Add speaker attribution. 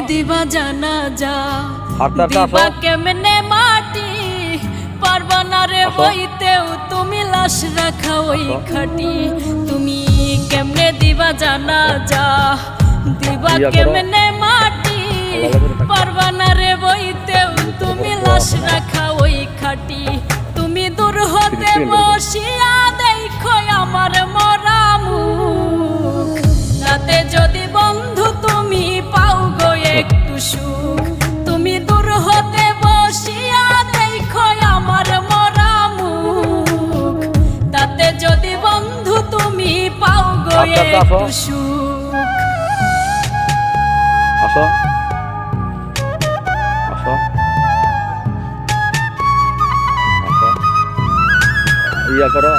Speaker 1: দিবা জানাজা দিবা কেমনে মাটি পারবা না রে বইতেও তুমি লাশ রাখা ওই খাটি তুমি কেমনে দিবা জানাজা দিবা কেমনে মাটি পারবা না রে বইতেও তুমি লাশ রাখা ওই খাটি তুমি দূর হতে বসিয়া দেখো আমার মরা মুখ তাতে যদি বন্ধু তুমি পাও গো একটু সুখ তুমি দূর হতে বসিয়া দেখো আমার মরা মুখ তাতে যদি বন্ধু তুমি পাও গো একটু সুখ
Speaker 2: আসো আসো ইয়া করো